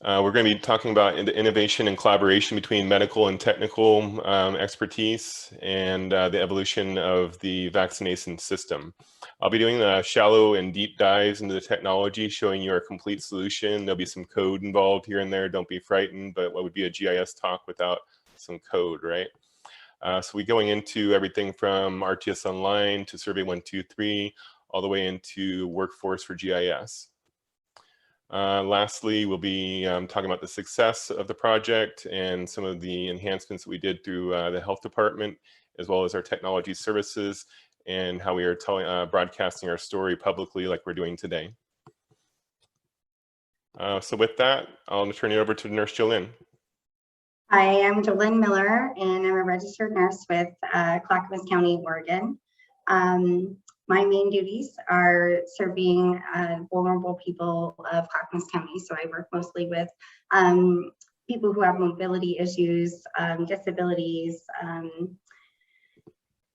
We're going to be talking about the innovation and collaboration between medical and technical expertise and the evolution of the vaccination system. I'll be doing shallow and deep dives into the technology, showing you our complete solution. There'll be some code involved here and there. Don't be frightened, but what would be a GIS talk without some code, right? So we're going into everything from ArcGIS Online to Survey 123, all the way into Workforce for GIS. Lastly, we'll be talking about the success of the project and some of the enhancements that we did through the health department, as well as our technology services, and how we are broadcasting our story publicly like we're doing today. So with that, I'll turn it over to Nurse Jolynn. Hi, I'm Jolynn Miller, and I'm a registered nurse with Clackamas County, Oregon. My main duties are serving vulnerable people of Clackamas County. So I work mostly with people who have mobility issues, disabilities, and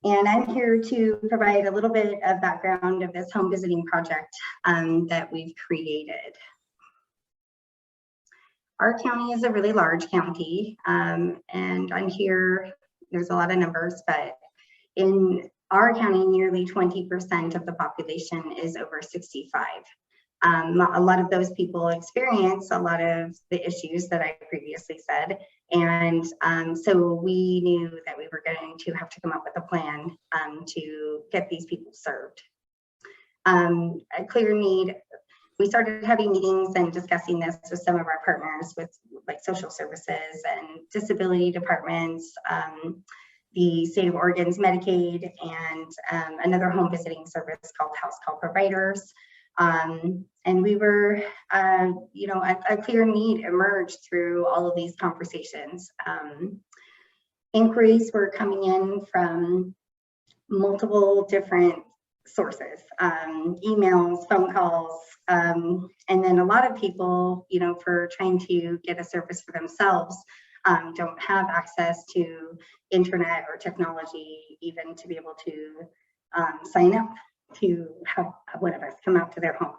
I'm here to provide a little bit of background of this home visiting project that we've created. Our county is a really large county, and on here, there's a lot of numbers, but in our county, nearly 20% of the population is over 65. A lot of those people experience a lot of the issues that I previously said, and so we knew that we were going to have to come up with a plan to get these people served. A clear need. We started having meetings and discussing this with some of our partners with like social services and disability departments, the state of Oregon's Medicaid, and another home visiting service called House Call Providers. And we were, you know, a clear need emerged through all of these conversations. Inquiries were coming in from multiple different sources, emails, phone calls, and then a lot of people, you know, for trying to get a service for themselves, don't have access to internet or technology even to be able to sign up to have one of us come out to their home.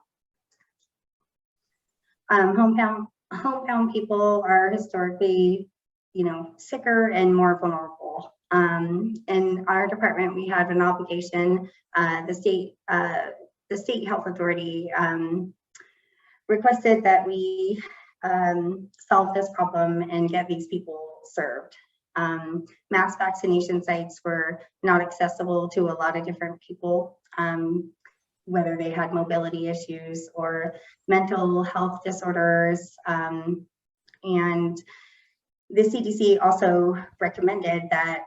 Homebound people are historically, you know, sicker and more vulnerable. In our department, we had an obligation. The state health authority requested that we solve this problem and get these people served. Mass vaccination sites were not accessible to a lot of different people, whether they had mobility issues or mental health disorders. And the CDC also recommended that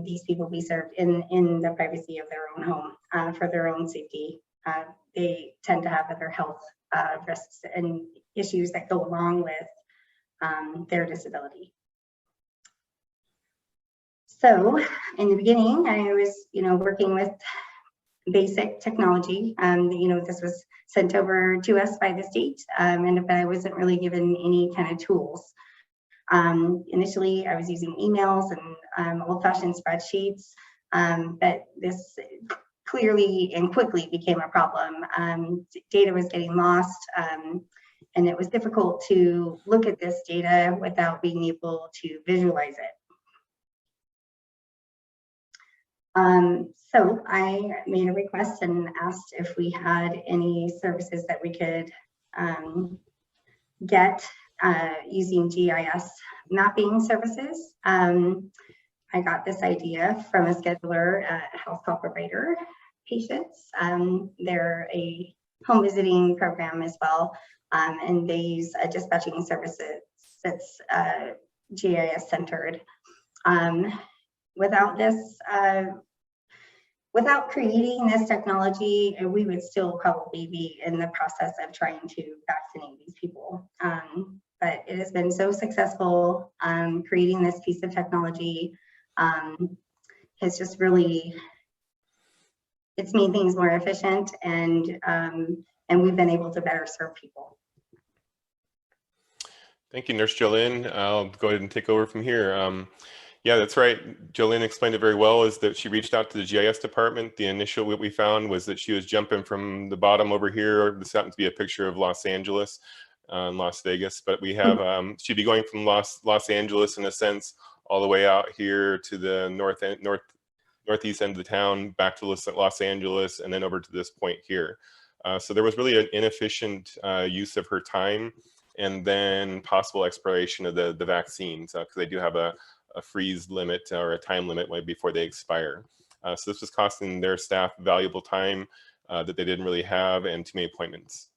these people be served in the privacy of their own home for their own safety. They tend to have other health risks and issues that go along with their disability. So in the beginning, I was, you know, working with basic technology. You know, this was sent over to us by the state, but I wasn't really given any kind of tools. Initially, I was using emails and old-fashioned spreadsheets, but this clearly and quickly became a problem. Data was getting lost, and it was difficult to look at this data without being able to visualize it. So I made a request and asked if we had any services that we could get using GIS mapping services. I got this idea from a scheduler at House Call Provider Patients. They're a home visiting program as well, and they use a dispatching services that's GIS centered. Without creating this technology, we would still probably be in the process of trying to vaccinate these people. But it has been so successful. Creating this piece of technology has just really, it's made things more efficient, and we've been able to better serve people. Thank you, Nurse Jolynn. I'll go ahead and take over from here. Yeah, that's right. Jolynn explained it very well, is that she reached out to the GIS department. The initial what we found was that she was jumping from the bottom over here. This happens to be a picture of Los Angeles. in Las Vegas, but we have, she'd be going from Los Angeles in a sense, all the way out here to the northeast end of the town, back to Los Angeles, and then over to this point here. So there was really an inefficient use of her time, and then possible expiration of the vaccines, because they do have a freeze limit or a time limit before they expire. So this was costing their staff valuable time that they didn't really have, and too many appointments.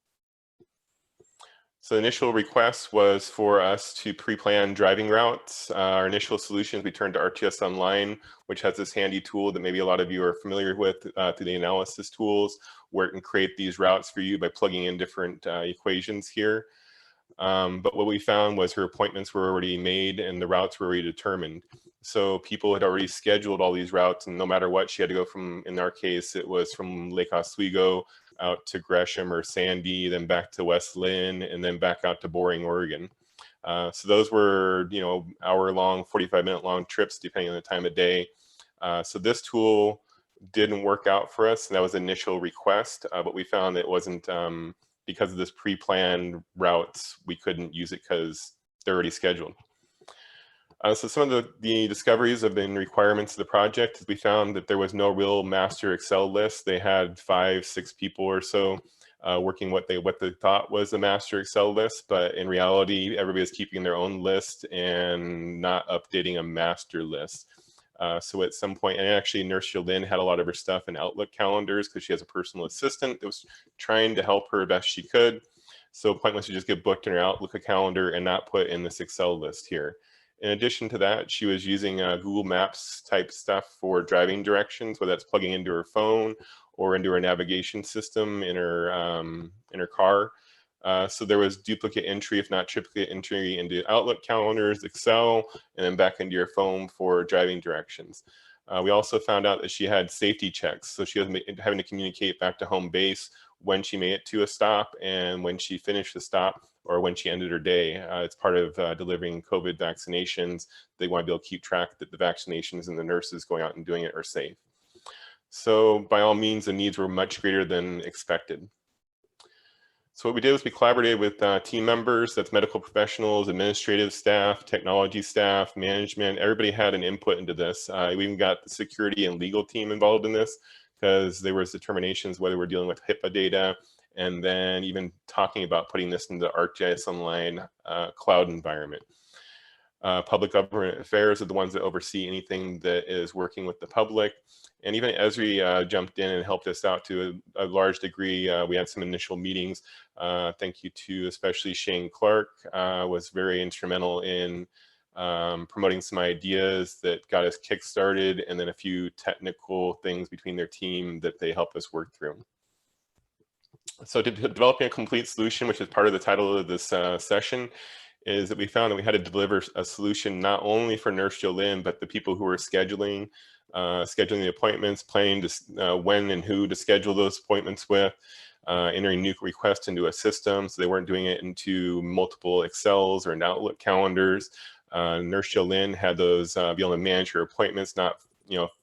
So the initial request was for us to pre-plan driving routes. Our initial solutions, we turned to ArcGIS Online, which has this handy tool that maybe a lot of you are familiar with through the analysis tools, where it can create these routes for you by plugging in different equations here. But what we found was her appointments were already made and the routes were already determined. So people had already scheduled all these routes, and no matter what, she had to go from, in our case, it was from Lake Oswego out to Gresham or Sandy, then back to West Lynn, and then back out to Boring, Oregon. So those were, you know, hour-long, 45-minute long trips, depending on the time of day. So this tool didn't work out for us, and that was the initial request, but we found that it wasn't, because of this pre-planned routes, we couldn't use it because they're already scheduled. So some of the discoveries of the requirements of the project, we found that there was no real master Excel list. They had 5, 6 people or so working what they thought was the master Excel list, but in reality, everybody was keeping their own list and not updating a master list. So at some point, and actually Nurse Jolene had a lot of her stuff in Outlook calendars because she has a personal assistant that was trying to help her best she could. So appointments would just get booked in her Outlook calendar and not put in this Excel list here. In addition to that, she was using Google Maps type stuff for driving directions, whether that's plugging into her phone or into her navigation system in her car. So there was duplicate entry, if not triplicate entry, into Outlook calendars, Excel, and then back into your phone for driving directions. We also found out that she had safety checks. So she was having to communicate back to home base when she made it to a stop and when she finished the stop or when she ended her day. It's part of delivering COVID vaccinations. They want to be able to keep track that the vaccinations and the nurses going out and doing it are safe. So by all means, the needs were much greater than expected. So what we did was we collaborated with team members, that's medical professionals, administrative staff, technology staff, management. Everybody had an input into this. We even got the security and legal team involved in this because there was determinations whether we're dealing with HIPAA data, and then even talking about putting this into the ArcGIS Online cloud environment. Public government affairs are the ones that oversee anything that is working with the public. And even Esri jumped in and helped us out to a large degree. We had some initial meetings. Thank you to especially Shane Clark, was very instrumental in promoting some ideas that got us kick-started, and then a few technical things between their team that they helped us work through. So developing a complete solution, which is part of the title of this session, is that we found that we had to deliver a solution not only for Nurse Jolene, but the people who were scheduling the appointments, planning to, when and who to schedule those appointments with, entering new requests into a system, so they weren't doing it into multiple Excels or in Outlook calendars. Nurse Jolene had those be able to manage her appointments, not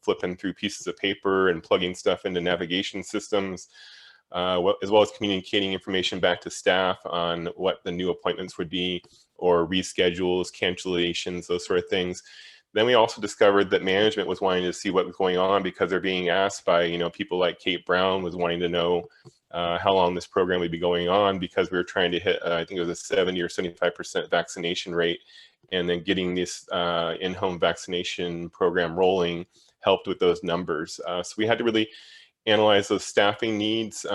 flipping through pieces of paper and plugging stuff into navigation systems, as well as communicating information back to staff on what the new appointments would be, or reschedules, cancellations, those sort of things. Then we also discovered that management was wanting to see what was going on because they're being asked by people like Kate Brown was wanting to know how long this program would be going on, because we were trying to hit I think it was a 70 or 75% vaccination rate, and then getting this in-home vaccination program rolling helped with those numbers. So we had to really analyze those staffing needs,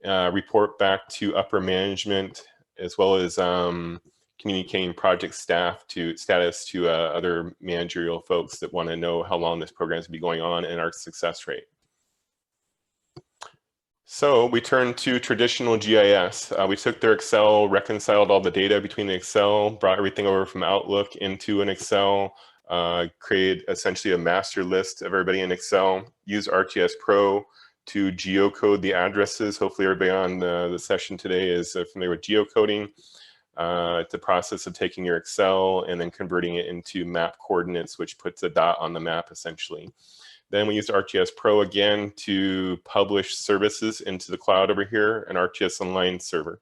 report back to upper management, as well as communicating project status to other managerial folks that want to know how long this program is going to be going on and our success rate. So we turned to traditional GIS. We took their Excel, reconciled all the data between the Excel, brought everything over from Outlook into an Excel, created essentially a master list of everybody in Excel, used ArcGIS Pro to geocode the addresses. Hopefully everybody on the session today is familiar with geocoding. It's a process of taking your Excel and then converting it into map coordinates, which puts a dot on the map essentially. Then we used ArcGIS Pro again to publish services into the cloud over here, an ArcGIS Online server.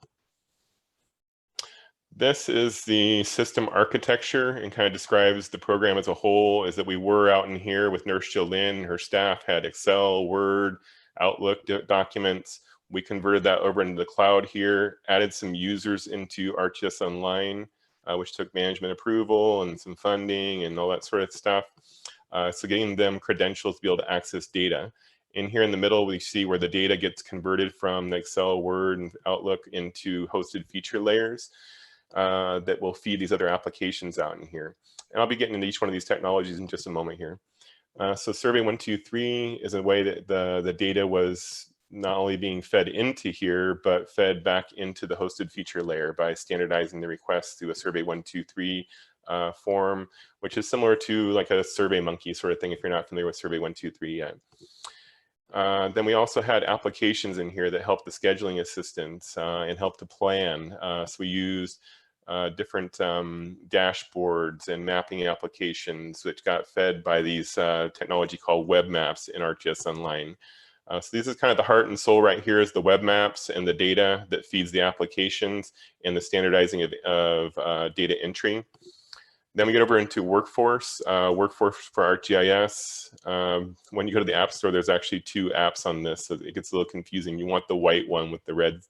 This is the system architecture and kind of describes the program as a whole. Is that we were out in here with Nurse Jolynn, her staff had Excel, Word, Outlook documents. We converted that over into the cloud here, added some users into ArcGIS Online, which took management approval and some funding and all that sort of stuff. So getting them credentials to be able to access data. In here in the middle, we see where the data gets converted from the Excel, Word, and Outlook into hosted feature layers that will feed these other applications out in here. And I'll be getting into each one of these technologies in just a moment here. So Survey 123 is a way that the data was not only being fed into here, but fed back into the hosted feature layer by standardizing the requests through a Survey 123 form, which is similar to like a Survey Monkey sort of thing if you're not familiar with Survey 123 yet. Then we also had applications in here that help the scheduling assistants and help to plan. So we used different dashboards and mapping applications which got fed by these technology called web maps in ArcGIS Online. So this is kind of the heart and soul right here is the web maps and the data that feeds the applications and the standardizing of data entry. Then we get over into Workforce, Workforce for ArcGIS. When you go to the App Store, there's actually two apps on this, so it gets a little confusing. You want the white one with the red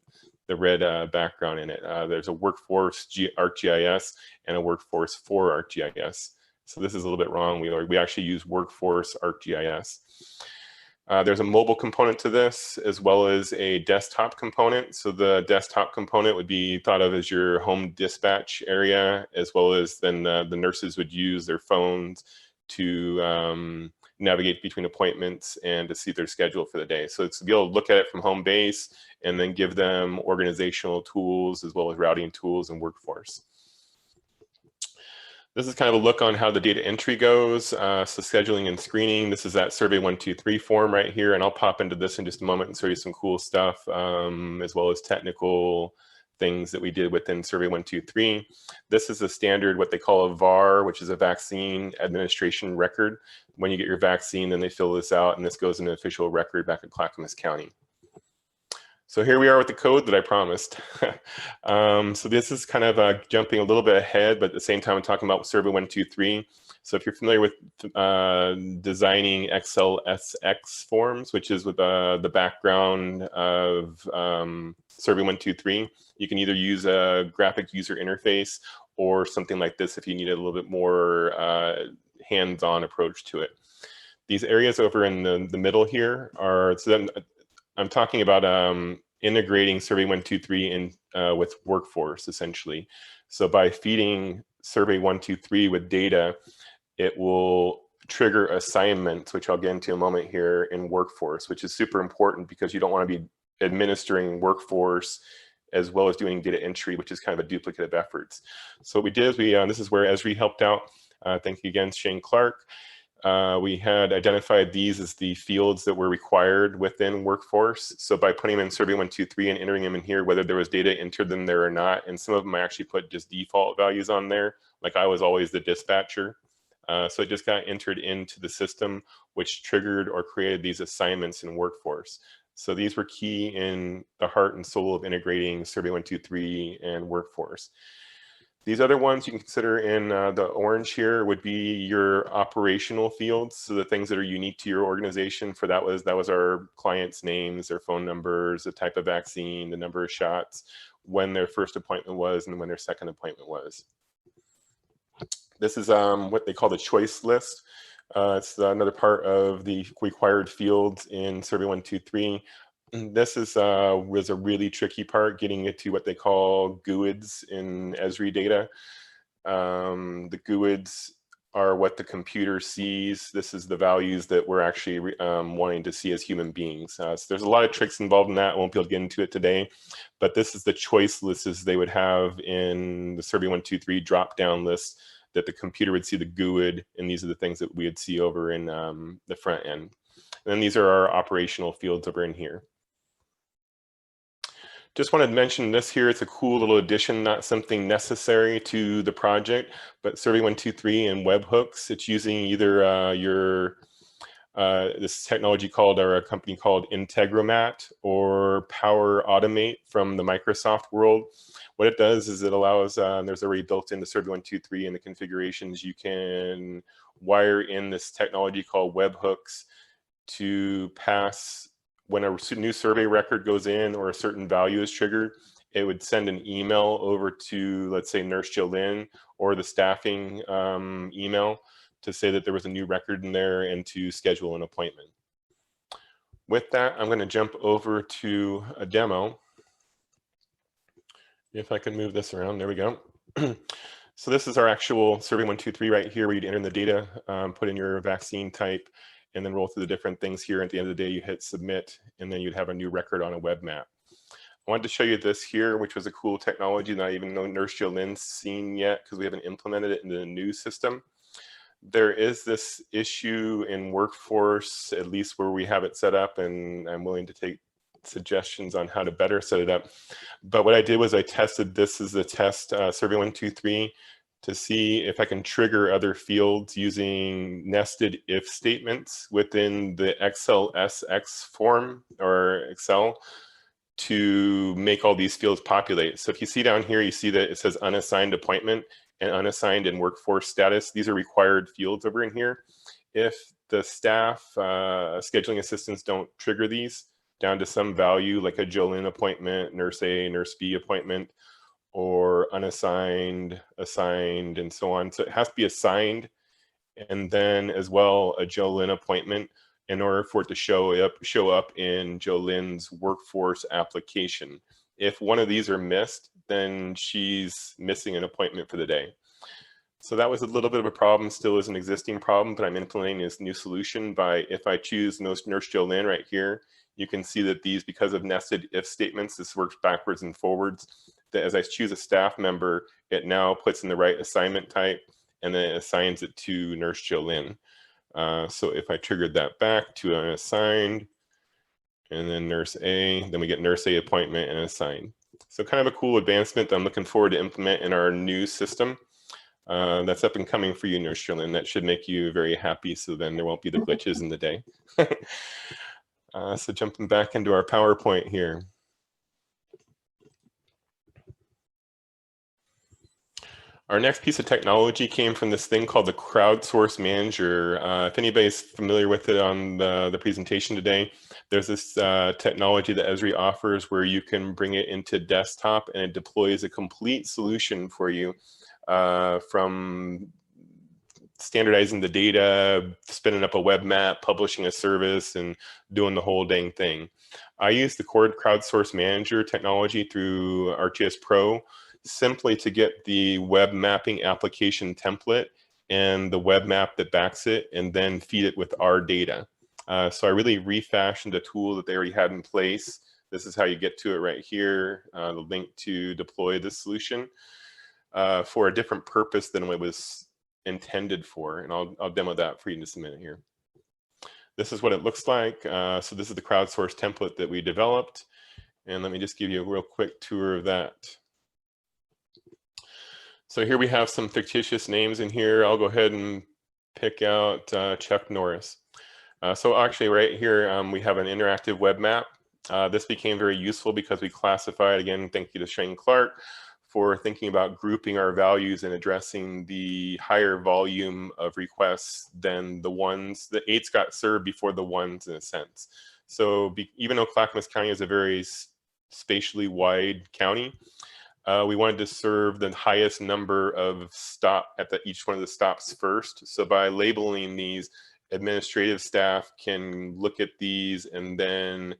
background in it. There's a Workforce ArcGIS and a Workforce for ArcGIS. So this is a little bit wrong. We actually use Workforce ArcGIS. There's a mobile component to this as well as a desktop component. So the desktop component would be thought of as your home dispatch area, as well as then the nurses would use their phones to navigate between appointments and to see their schedule for the day. So it's to be able to look at it from home base and then give them organizational tools as well as routing tools and Workforce. This is kind of a look on how the data entry goes. So scheduling and screening, this is that Survey 123 form right here, and I'll pop into this in just a moment and show you some cool stuff, as well as technical things that we did within Survey 123. This is a standard, what they call a VAR, which is a vaccine administration record. When you get your vaccine, then they fill this out, and this goes in an official record back at Clackamas County. So here we are with the code that I promised. So this is kind of jumping a little bit ahead, but at the same time, I'm talking about Survey 123. So if you're familiar with designing XLSX forms, which is with the background of Survey 123, you can either use a graphic user interface or something like this if you need a little bit more hands-on approach to it. These areas over in the middle here are, so then, I'm talking about integrating Survey 123 in with Workforce, essentially. So by feeding Survey 123 with data, it will trigger assignments, which I'll get into in a moment here, in Workforce, which is super important because you don't want to be administering Workforce as well as doing data entry, which is kind of a duplicate of efforts. So what we did is this is where Esri helped out. Thank you again, Shane Clark. We had identified these as the fields that were required within Workforce. So by putting them in Survey 123 and entering them in here, whether there was data entered them there or not, and some of them I actually put just default values on there, like I was always the dispatcher. So it just got entered into the system, which triggered or created these assignments in Workforce. So these were key in the heart and soul of integrating Survey 123 and Workforce. These other ones you can consider in the orange here would be your operational fields. So the things that are unique to your organization. For that was our clients' names, their phone numbers, the type of vaccine, the number of shots, when their first appointment was, and when their second appointment was. This is what they call the choice list. It's another part of the required fields in Survey 123. This was a really tricky part, getting it to what they call GUIDs in Esri data. The GUIDs are what the computer sees. This is the values that we're actually wanting to see as human beings. So there's a lot of tricks involved in that. I won't be able to get into it today, but this is the choice lists they would have in the Survey 123 drop-down list that the computer would see the GUID, and these are the things that we would see over in the front end. And then these are our operational fields over in here. Just wanted to mention this here. It's a cool little addition, not something necessary to the project, but Survey 123 and webhooks. It's using either this technology called, or a company called Integromat or Power Automate from the Microsoft world. What it does is it allows, there's already built into Survey 123 in the configurations, you can wire in this technology called webhooks to pass when a new survey record goes in or a certain value is triggered. It would send an email over to, let's say, Nurse Jolynn or the staffing email to say that there was a new record in there and to schedule an appointment. With that, I'm going to jump over to a demo. If I can move this around, there we go. So this is our actual Survey 123 right here, where you'd enter in the data, put in your vaccine type, and then roll through the different things here. At the end of the day, you hit submit, and then you'd have a new record on a web map. I wanted to show you this here, which was a cool technology that I even know Nurse Jolynn's seen yet, because we haven't implemented it in the new system. There is this issue in Workforce, at least where we have it set up, and I'm willing to take suggestions on how to better set it up. But what I did was I tested this as a test, Survey 123, to see if I can trigger other fields using nested if statements within the XLSX form or Excel to make all these fields populate. So if you see down here, you see that it says unassigned appointment and unassigned and workforce status. These are required fields over in here. If the staff scheduling assistants don't trigger these down to some value, like a Jolynn appointment, Nurse A, Nurse B appointment, or unassigned, assigned, and so on. So it has to be assigned, and then as well a Jolynn appointment in order for it to show up in Jolynn's workforce application. If one of these are missed, then she's missing an appointment for the day. So that was a little bit of a problem, still is an existing problem, but I'm implementing this new solution by, if I choose Nurse Jolynn right here, you can see that these, because of nested if statements, this works backwards and forwards, that as I choose a staff member, it now puts in the right assignment type, and then it assigns it to Nurse Jolynn. So if I triggered that back to an assigned, and then Nurse A, then we get Nurse A appointment and assigned. So kind of a cool advancement that I'm looking forward to implement in our new system. That's up and coming for you, Nurse Jolynn. That should make you very happy, so then there won't be the glitches in the day. So jumping back into our PowerPoint here. Our next piece of technology came from this thing called the Crowdsource Manager. If anybody's familiar with it on the presentation today, there's this technology that Esri offers where you can bring it into desktop and it deploys a complete solution for you, from standardizing the data, spinning up a web map, publishing a service, and doing the whole dang thing. I use the Crowdsource Manager technology through ArcGIS Pro simply to get the web mapping application template and the web map that backs it, and then feed it with our data. So I really refashioned a tool that they already had in place. This is how you get to it right here, the link to deploy this solution for a different purpose than what it was intended for. And I'll demo that for you in just a minute here. This is what it looks like. So this is the crowdsourced template that we developed. And let me just give you a real quick tour of that. So here we have some fictitious names in here. I'll go ahead and pick out Chuck Norris. So actually right here, we have an interactive web map. This became very useful because we classified, again, thank you to Shane Clark, for thinking about grouping our values and addressing the higher volume of requests than the ones, the 8s got served before the 1s in a sense. So even though Clackamas County is a very spatially wide county, we wanted to serve the highest number of stop at each one of the stops first. So by labeling these, administrative staff can look at these, and then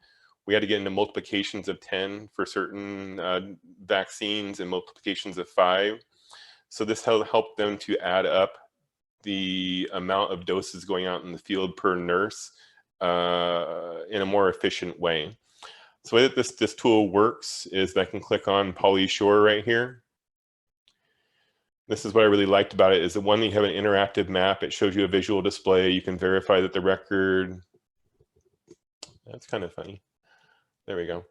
we had to get into multiplications of 10 for certain vaccines and multiplications of 5. So this helped them to add up the amount of doses going out in the field per nurse in a more efficient way. So the way that this tool works is that I can click on Polly Shore right here. This is what I really liked about it, is that one, you have an interactive map. It shows you a visual display. You can verify that the record, that's kind of funny. There we go.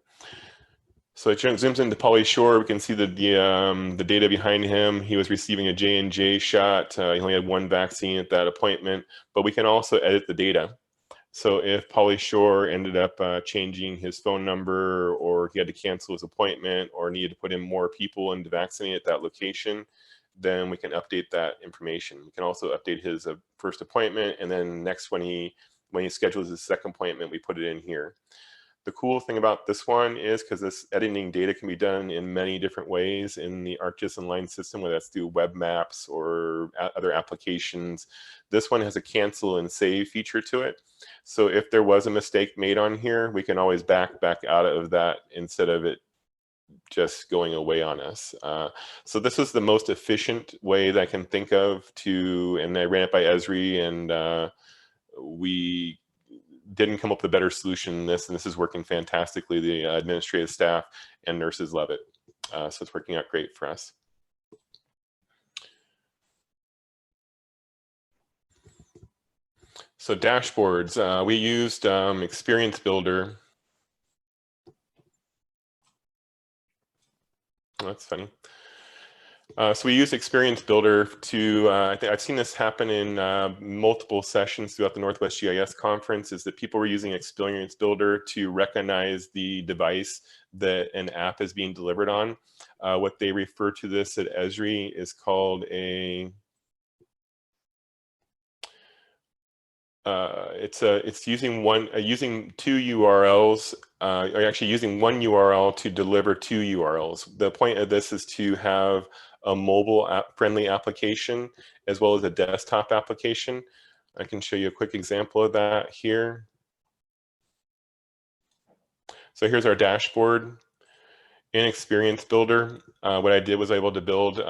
So it zooms into Polly Shore. We can see the data behind him. He was receiving a J&J shot. He only had 1 vaccine at that appointment, but we can also edit the data. So if Pauly Shore ended up changing his phone number, or he had to cancel his appointment, or needed to put in more people in to vaccinate at that location, then we can update that information. We can also update his first appointment, and then next when he schedules his second appointment, we put it in here. The cool thing about this one is because this editing data can be done in many different ways in the ArcGIS Online system, whether that's through web maps or other applications. This one has a cancel and save feature to it. So if there was a mistake made on here, we can always back out of that instead of it just going away on us. So this is the most efficient way that I can think of to, and I ran it by Esri, and we didn't come up with a better solution than this, and this is working fantastically. The administrative staff and nurses love it. So it's working out great for us. So dashboards, we used Experience Builder. Oh, that's funny. So we use Experience Builder to, I've seen this happen in multiple sessions throughout the Northwest GIS conference, is that people were using Experience Builder to recognize the device that an app is being delivered on. What they refer to this at Esri is called a, it's using two URLs, or actually using one URL to deliver two URLs. The point of this is to have a mobile friendly application as well as a desktop application. I can show you a quick example of that here. So here's our dashboard. In Experience Builder, what I did was able to build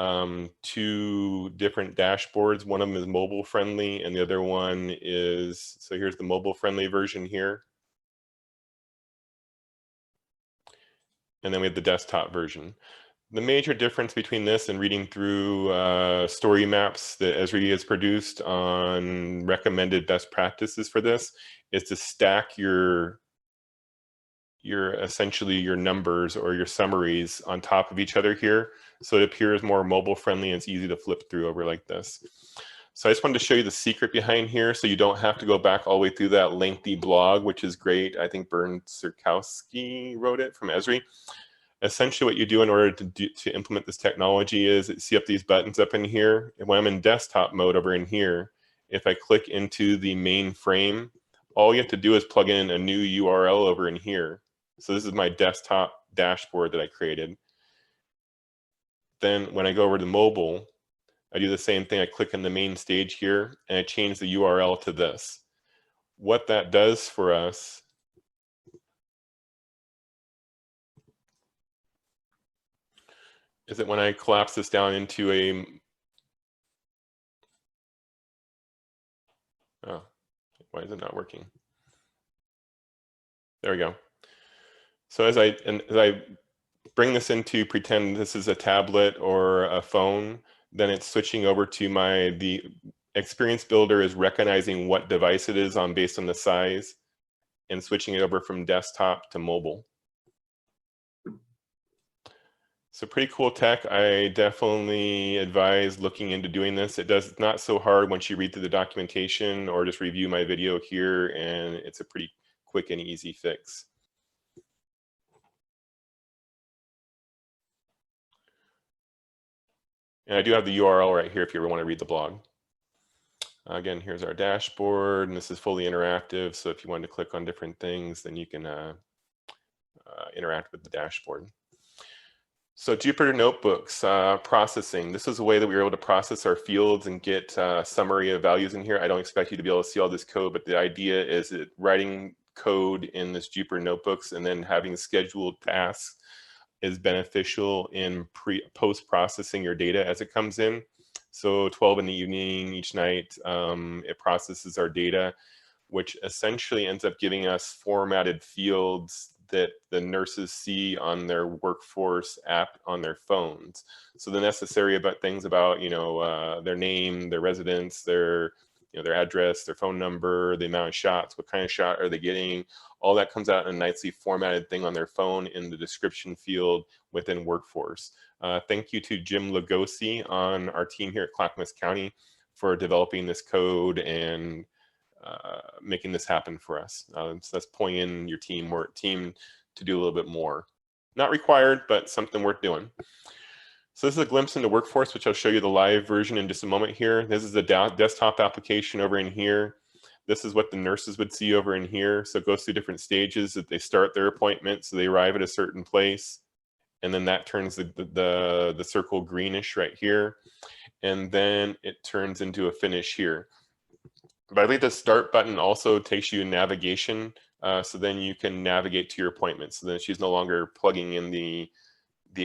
two different dashboards. One of them is mobile friendly and the other one is, so here's the mobile friendly version here. And then we have the desktop version. The major difference between this and reading through story maps that Esri has produced on recommended best practices for this is to stack your essentially your numbers or your summaries on top of each other here, so it appears more mobile friendly and it's easy to flip through over like this. So I just wanted to show you the secret behind here, so you don't have to go back all the way through that lengthy blog, which is great. I think Bernd Sirkowski wrote it from Esri. Essentially what you do in order to implement this technology is see up these buttons up in here. And when I'm in desktop mode over in here, if I click into the main frame, all you have to do is plug in a new URL over in here. So this is my desktop dashboard that I created. Then when I go over to mobile, I do the same thing. I click on the main stage here and I change the URL to this. What that does for us is that when I collapse this down into a, oh, why is it not working? There we go. So as I bring this into, pretend this is a tablet or a phone, then it's switching over to the Experience Builder is recognizing what device it is based on the size and switching it over from desktop to mobile. So pretty cool tech. I definitely advise looking into doing this. It's not so hard once you read through the documentation or just review my video here, and it's a pretty quick and easy fix. And I do have the URL right here if you ever want to read the blog. Again, here's our dashboard, and this is fully interactive. So if you want to click on different things, then you can interact with the dashboard. So Jupyter Notebooks, processing. This is a way that we were able to process our fields and get summary of values in here. I don't expect you to be able to see all this code, but the idea is that writing code in this Jupyter Notebooks and then having scheduled tasks is beneficial in post-processing your data as it comes in. So 12 in the evening each night, it processes our data, which essentially ends up giving us formatted fields that the nurses see on their workforce app on their phones. So the necessary things about, their name, their residence, their address, their phone number, the amount of shots, what kind of shot are they getting, all that comes out in a nicely formatted thing on their phone in the description field within Workforce. Thank you to Jim Lugosi on our team here at Clackamas County for developing this code and making this happen for us. So that's pulling in your team to do a little bit more. Not required, but something worth doing. So this is a glimpse into Workforce, which I'll show you the live version in just a moment here. This is the desktop application over in here. This is what the nurses would see over in here. So it goes through different stages that they start their appointment. So they arrive at a certain place, and then that turns the circle greenish right here. And then it turns into a finish here. But I believe the start button also takes you in navigation. So then you can navigate to your appointment. So then she's no longer plugging in the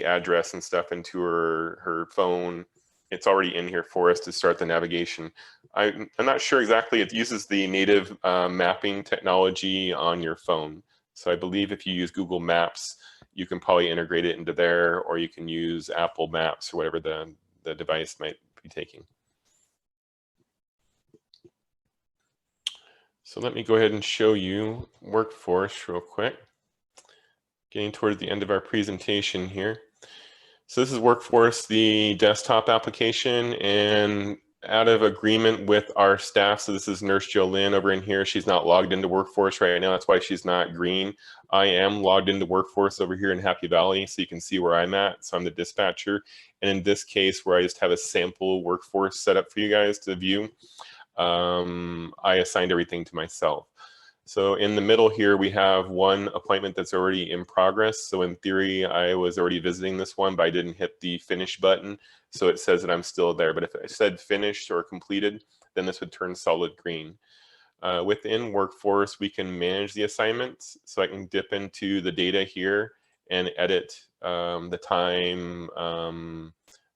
address and stuff into her phone. It's already in here for us to start the navigation. I'm not sure exactly. It uses the native mapping technology on your phone. So I believe if you use Google Maps, you can probably integrate it into there, or you can use Apple Maps or whatever the device might be taking. So let me go ahead and show you Workforce real quick. Getting towards the end of our presentation here. So this is Workforce, the desktop application, and out of agreement with our staff, so this is Nurse Jolynn over in here. She's not logged into Workforce right now. That's why she's not green. I am logged into Workforce over here in Happy Valley, so you can see where I'm at. So I'm the dispatcher. And in this case, where I just have a sample Workforce set up for you guys to view, I assigned everything to myself. So in the middle here, we have one appointment that's already in progress. So in theory, I was already visiting this one, but I didn't hit the finish button. So it says that I'm still there. But if I said finished or completed, then this would turn solid green. Within Workforce, we can manage the assignments. So I can dip into the data here and edit the time,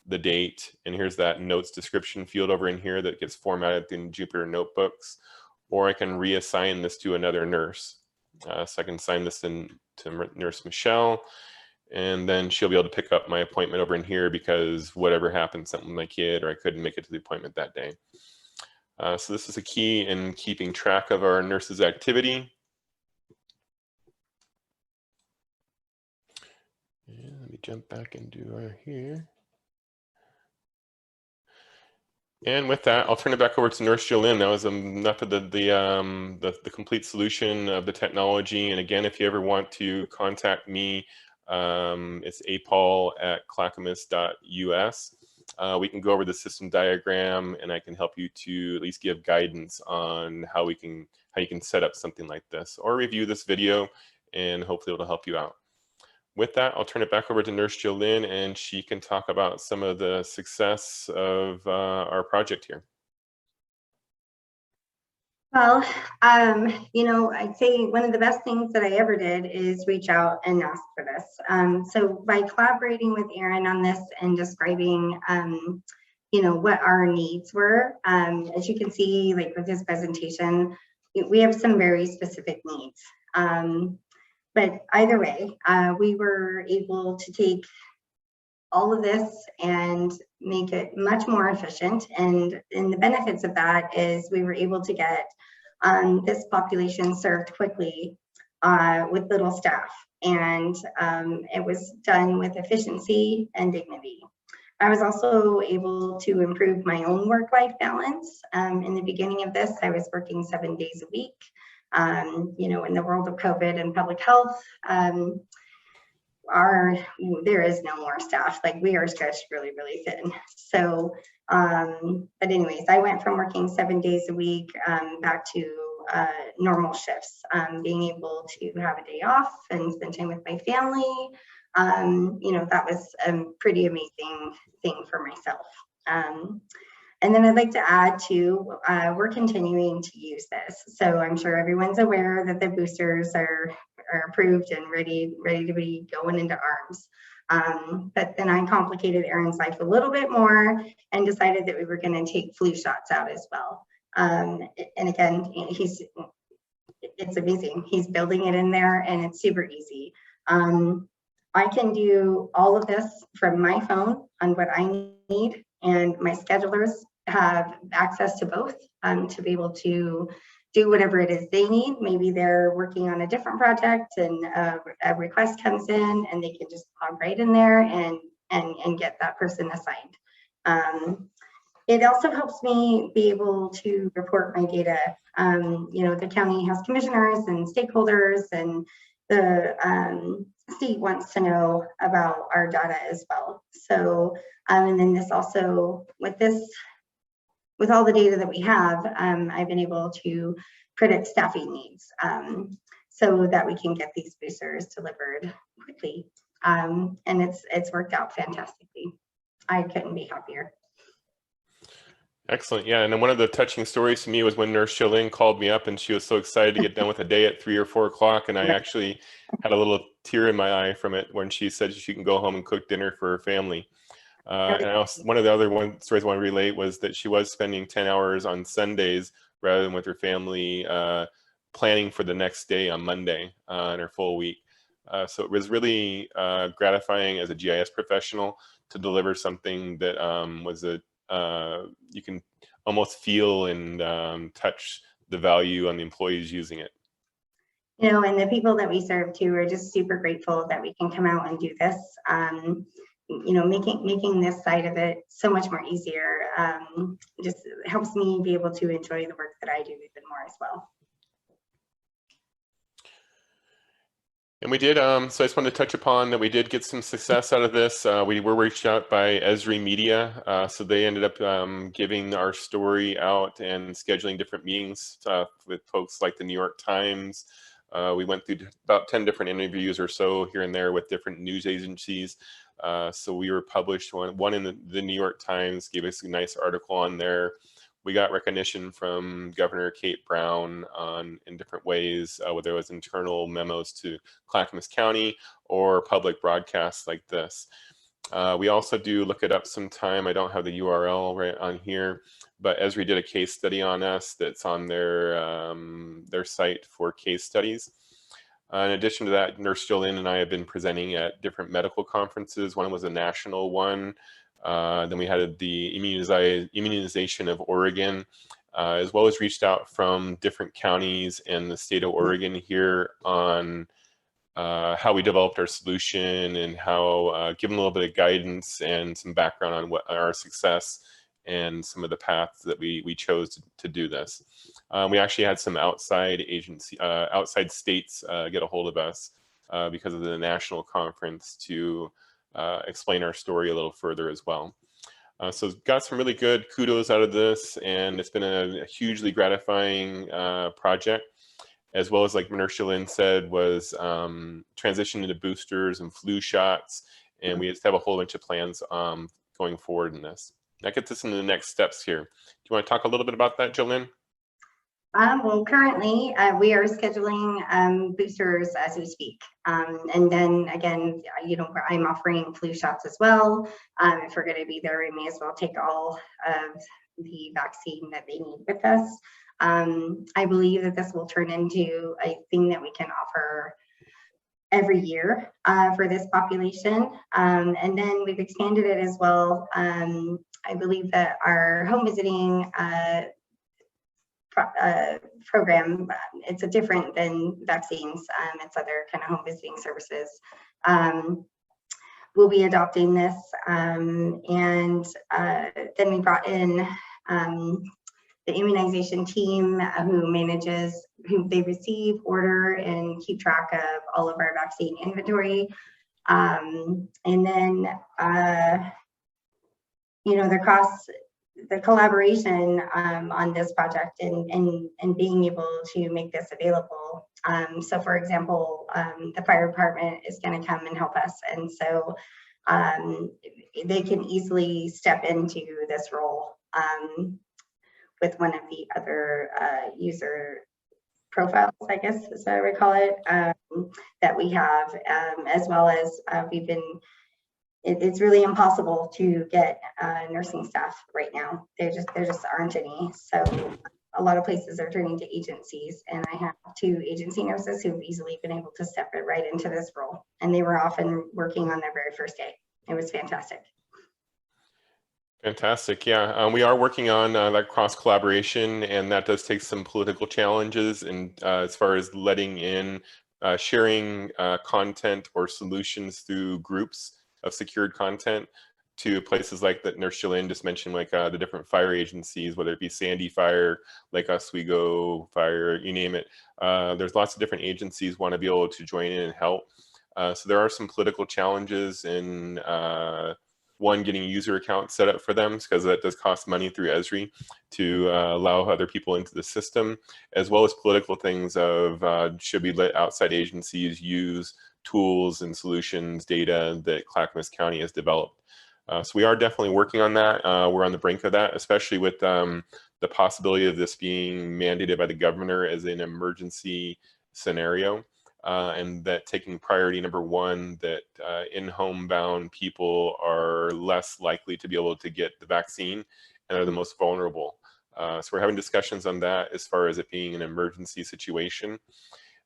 the date. And here's that notes description field over in here that gets formatted in Jupyter notebooks. Or I can reassign this to another nurse. So I can assign this to Nurse Michelle, and then she'll be able to pick up my appointment over in here because whatever happened, something with my kid, or I couldn't make it to the appointment that day. So this is a key in keeping track of our nurses' activity. And let me jump back into our here. And with that, I'll turn it back over to Nurse Jolynn. That was enough of the complete solution of the technology. And again, if you ever want to contact me, it's apol@clackamas.us. We can go over the system diagram, and I can help you to at least give guidance on how you can set up something like this, or review this video, and hopefully it'll help you out. With that, I'll turn it back over to Nurse Jolynn, and she can talk about some of the success of our project here. Well, you know, I'd say one of the best things that I ever did is reach out and ask for this. So by collaborating with Aaron on this and describing, you know, what our needs were, as you can see, like with this presentation, we have some very specific needs. But either way, we were able to take all of this and make it much more efficient. And the benefits of that is we were able to get this population served quickly with little staff. And it was done with efficiency and dignity. I was also able to improve my own work-life balance. In the beginning of this, I was working 7 days a week. You know, in the world of COVID and public health, there is no more staff. Like, we are stretched really, really thin. So, but anyways, I went from working 7 days a week back to normal shifts, being able to have a day off and spend time with my family. You know, that was a pretty amazing thing for myself. And then I'd like to add too, we're continuing to use this. So I'm sure everyone's aware that the boosters are approved and ready to be going into arms. But then I complicated Aaron's life a little bit more and decided that we were going to take flu shots out as well. And again, it's amazing. He's building it in there, and it's super easy. I can do all of this from my phone on what I need, and my schedulers have access to both to be able to do whatever it is they need. Maybe they're working on a different project and a request comes in, and they can just log right in there and get that person assigned. It also helps me be able to report my data. The county has commissioners and stakeholders, and the state wants to know about our data as well. So, and then this also, with all the data that we have, I've been able to predict staffing needs so that we can get these boosters delivered quickly. And it's worked out fantastically. I couldn't be happier. Excellent. Yeah. And then one of the touching stories to me was when Nurse Jolene called me up and she was so excited to get done with the day at 3 or 4 o'clock. And I actually had a little tear in my eye from it when she said she can go home and cook dinner for her family. And also, one of the other stories I want to relate was that she was spending 10 hours on Sundays rather than with her family planning for the next day on Monday in her full week. So it was really gratifying as a GIS professional to deliver something that was you can almost feel and touch the value on the employees using it. And the people that we serve too are just super grateful that we can come out and do this. Making this side of it so much more easier just helps me be able to enjoy the work that I do even more as well. And we did, so I just wanted to touch upon that we did get some success out of this. We were reached out by Esri Media, so they ended up giving our story out and scheduling different meetings with folks like the New York Times. We went through about 10 different interviews or so here and there with different news agencies. So we were published, one in the New York Times gave us a nice article on there. We got recognition from Governor Kate Brown in different ways, whether it was internal memos to Clackamas County or public broadcasts like this. We also do look it up sometime. I don't have the URL right on here, but Esri did a case study on us that's on their site for case studies. In addition to that, Nurse Jolene and I have been presenting at different medical conferences. One was a national one. Then we had the immunization of Oregon, as well as reached out from different counties in the state of Oregon here on how we developed our solution and how give them a little bit of guidance and some background on what our success and some of the paths that we chose to do this. We actually had some outside states get a hold of us because of the national conference to explain our story a little further as well. So got some really good kudos out of this, and it's been a hugely gratifying project, as well as, like Nurse Jolene said, was transition into boosters and flu shots, and we just have a whole bunch of plans going forward in this. That gets us into the next steps here. Do you want to talk a little bit about that, Jolene? Well, currently we are scheduling boosters as we speak. And then again, I'm offering flu shots as well. If we're going to be there, we may as well take all of the vaccine that they need with us. I believe that this will turn into a thing that we can offer every year for this population. And then we've expanded it as well. I believe that our home visiting program, it's a different than vaccines, it's other kind of home visiting services. We'll be adopting this, and then we brought in the immunization team who they receive, order, and keep track of all of our vaccine inventory. And then the collaboration on this project and being able to make this available. So for example, the fire department is going to come and help us. And so they can easily step into this role with one of the other user profiles, I guess is what I would call it, that we have, as well as it's really impossible to get nursing staff right now. There just aren't any. So a lot of places are turning to agencies, and I have 2 agency nurses who've easily been able to step right into this role. And they were often working on their very first day. It was fantastic. Fantastic. Yeah, we are working on that cross collaboration, and that does take some political challenges. And as far as letting in sharing content or solutions through groups of secured content, to places like that Nurse Jolene just mentioned, like the different fire agencies, whether it be Sandy Fire, Lake Oswego Fire, you name it. There's lots of different agencies want to be able to join in and help. So there are some political challenges in one, getting user accounts set up for them, because that does cost money through Esri to allow other people into the system, as well as political things of should we let outside agencies use tools and solutions, data that Clackamas County has developed. So we are definitely working on that. We're on the brink of that, especially with the possibility of this being mandated by the governor as an emergency scenario. And that taking priority number one, that in-home bound people are less likely to be able to get the vaccine and are the most vulnerable. So we're having discussions on that as far as it being an emergency situation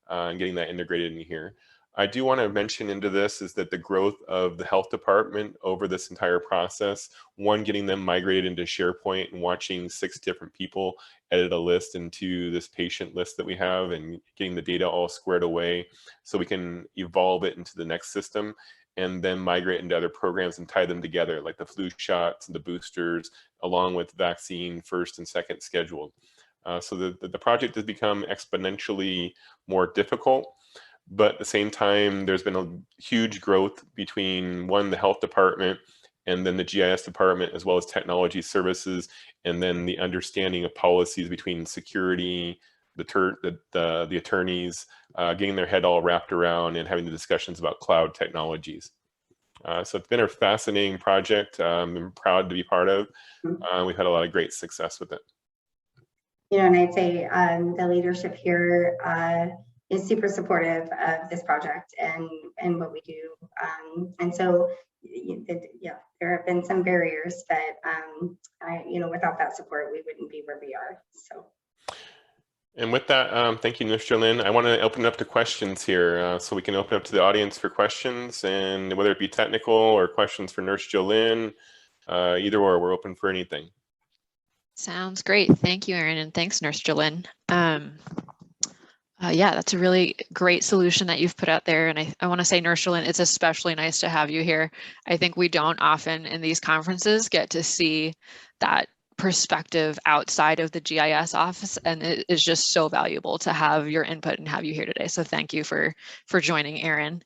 and getting that integrated in here. I do want to mention into this is that the growth of the health department over this entire process, one, getting them migrated into SharePoint and watching 6 different people edit a list into this patient list that we have and getting the data all squared away so we can evolve it into the next system and then migrate into other programs and tie them together, like the flu shots and the boosters, along with vaccine first and second scheduled. So the project has become exponentially more difficult. But at the same time, there's been a huge growth between one, the health department, and then the GIS department, as well as technology services, and then the understanding of policies between security, the attorneys, getting their head all wrapped around and having the discussions about cloud technologies. So it's been a fascinating project. I'm proud to be part of. We've had a lot of great success with it. You know, and I'd say the leadership here is super supportive of this project and what we do. And so, yeah, there have been some barriers, but you know, without that support, we wouldn't be where we are. So. And with that, thank you, Nurse Jolene. I want to open it up to questions here, so we can open up to the audience for questions, and whether it be technical or questions for Nurse Jolene, either or, we're open for anything. Sounds great. Thank you, Erin, and thanks, Nurse Jolene. Yeah, that's a really great solution that you've put out there. And I want to say, Nurse Jolene, it's especially nice to have you here. I think we don't often in these conferences get to see that perspective outside of the GIS office, and it is just so valuable to have your input and have you here today. So thank you for joining, Erin.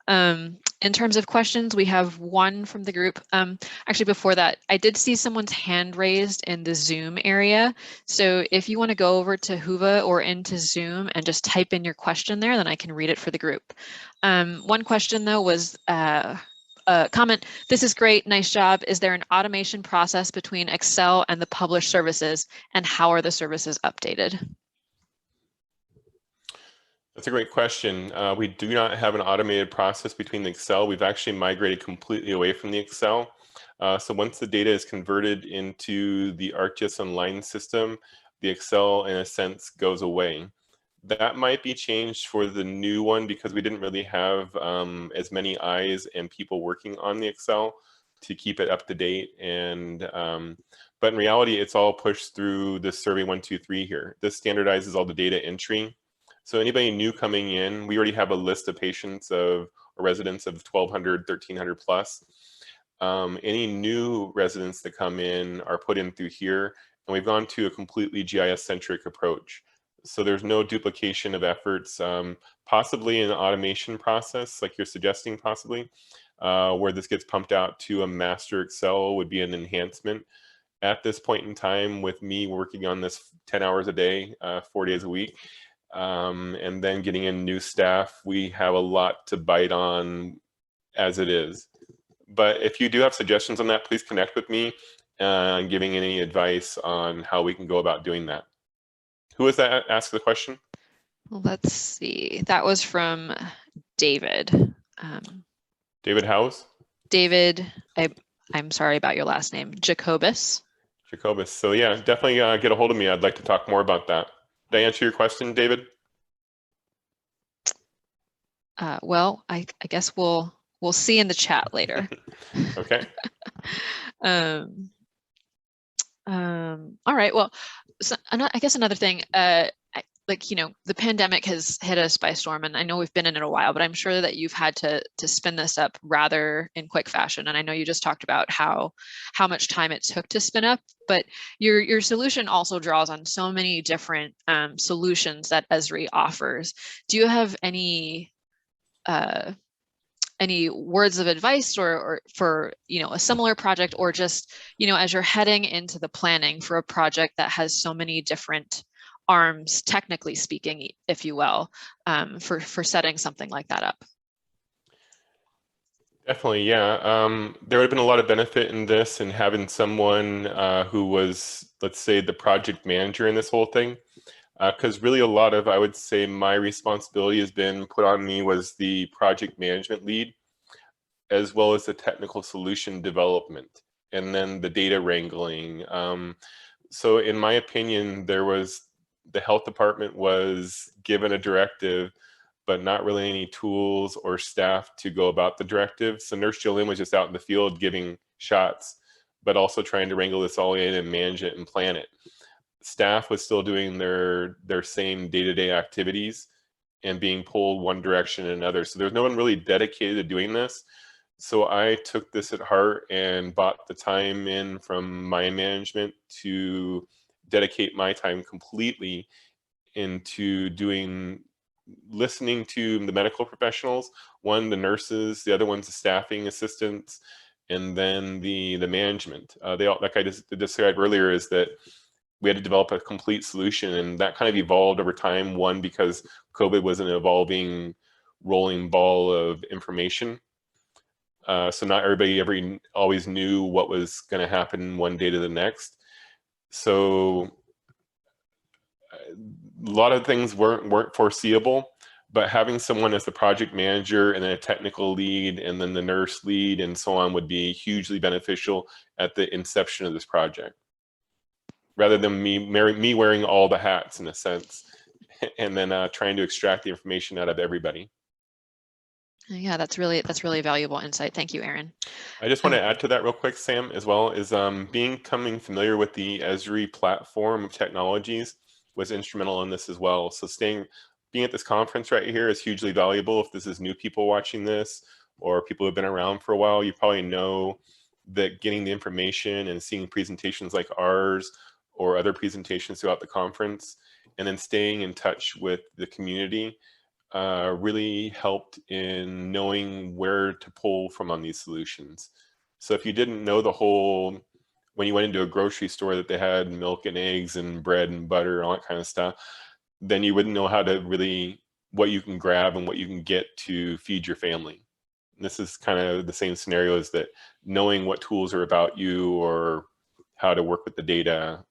In terms of questions, we have one from the group. Actually, before that, I did see someone's hand raised in the Zoom area. So if you want to go over to Whova or into Zoom and just type in your question there, then I can read it for the group. One question though was comment, this is great, nice job. Is there an automation process between Excel and the published services, and how are the services updated? That's a great question. We do not have an automated process between the Excel. We've actually migrated completely away from the Excel. So once the data is converted into the ArcGIS Online system, the Excel, in a sense, goes away. That might be changed for the new one because we didn't really have as many eyes and people working on the Excel to keep it up to date. And but in reality, it's all pushed through this Survey 123 here. This standardizes all the data entry. So anybody new coming in, we already have a list of patients or residents of 1,200, 1,300 plus. Any new residents that come in are put in through here, and we've gone to a completely GIS-centric approach. So there's no duplication of efforts, possibly an automation process, like you're suggesting possibly, where this gets pumped out to a master Excel would be an enhancement. At this point in time, with me working on this 10 hours a day, 4 days a week, and then getting in new staff, we have a lot to bite on as it is. But if you do have suggestions on that, please connect with me and giving any advice on how we can go about doing that. Who was that asked the question? Let's see. That was from David. David House? David, I'm sorry about your last name. Jacobus. Jacobus. So yeah, definitely get a hold of me. I'd like to talk more about that. Did I answer your question, David? Well, I guess we'll see in the chat later. Okay. All right. Well, so I guess another thing. like, you know, the pandemic has hit us by storm, and I know we've been in it a while, but I'm sure that you've had to spin this up rather in quick fashion. And I know you just talked about how much time it took to spin up, but your solution also draws on so many different solutions that Esri offers. Do you have any words of advice or for, you know, a similar project, or just, you know, as you're heading into the planning for a project that has so many different arms, technically speaking, if you will, for setting something like that up? Definitely, yeah. There would have been a lot of benefit in this and having someone who was, let's say, the project manager in this whole thing. Because really a lot of, I would say, my responsibility has been put on me was the project management lead, as well as the technical solution development, and then the data wrangling. So in my opinion, the health department was given a directive, but not really any tools or staff to go about the directive. So Nurse Jolene was just out in the field giving shots, but also trying to wrangle this all in and manage it and plan it. Staff was still doing their same day-to-day activities and being pulled one direction and another. So there's no one really dedicated to doing this. So I took this at heart and bought the time in from my management to dedicate my time completely into listening to the medical professionals, one, the nurses, the other one's the staffing assistants, and then the management. They all, like I just described earlier, is that we had to develop a complete solution, and that kind of evolved over time. One, because COVID was an evolving rolling ball of information. So not everybody always knew what was going to happen one day to the next. So a lot of things weren't foreseeable, but having someone as the project manager and then a technical lead and then the nurse lead and so on would be hugely beneficial at the inception of this project, rather than me wearing all the hats in a sense, and then trying to extract the information out of everybody. Yeah, that's really valuable insight. Thank you, Aaron. I just want to add to that real quick, Sam, as well, is becoming familiar with the Esri platform of technologies was instrumental in this as well. So being at this conference right here is hugely valuable. If this is new people watching this, or people who've been around for a while, you probably know that getting the information and seeing presentations like ours or other presentations throughout the conference, and then staying in touch with the community really helped in knowing where to pull from on these solutions. So if you didn't know when you went into a grocery store that they had milk and eggs and bread and butter and all that kind of stuff, then you wouldn't know how to what you can grab and what you can get to feed your family. And this is kind of the same scenario, as that knowing what tools are about you or how to work with the data,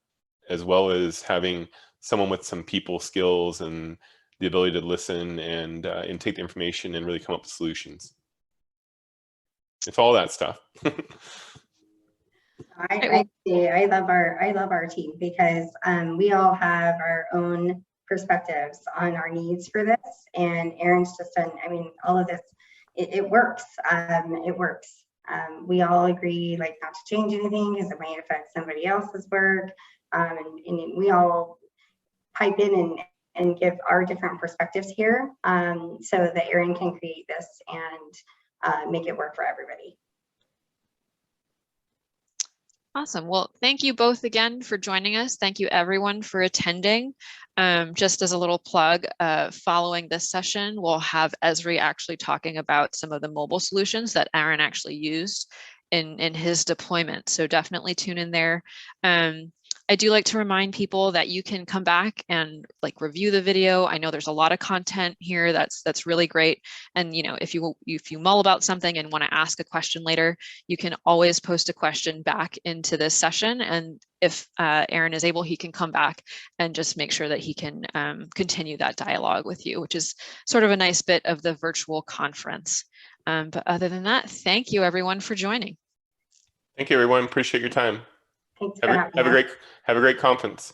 as well as having someone with some people skills and the ability to listen and take the information and really come up with solutions. It's all that stuff. I love our team, because we all have our own perspectives on our needs for this, and Aaron's just done, I mean, all of this, it works. It works. We all agree, like, not to change anything because it might affect somebody else's work, and we all pipe in and give our different perspectives here, so that Aaron can create this and make it work for everybody. Awesome. Well, thank you both again for joining us. Thank you everyone for attending. Just as a little plug, following this session, we'll have Esri actually talking about some of the mobile solutions that Aaron actually used in his deployment. So definitely tune in there. I do like to remind people that you can come back and review the video. I know there's a lot of content here that's really great. And if you mull about something and want to ask a question later, you can always post a question back into this session. And if Aaron is able, he can come back and just make sure that he can continue that dialogue with you, which is sort of a nice bit of the virtual conference. But other than that, thank you everyone for joining. Thank you, everyone. Appreciate your time. Thanks for having us. Have a great conference.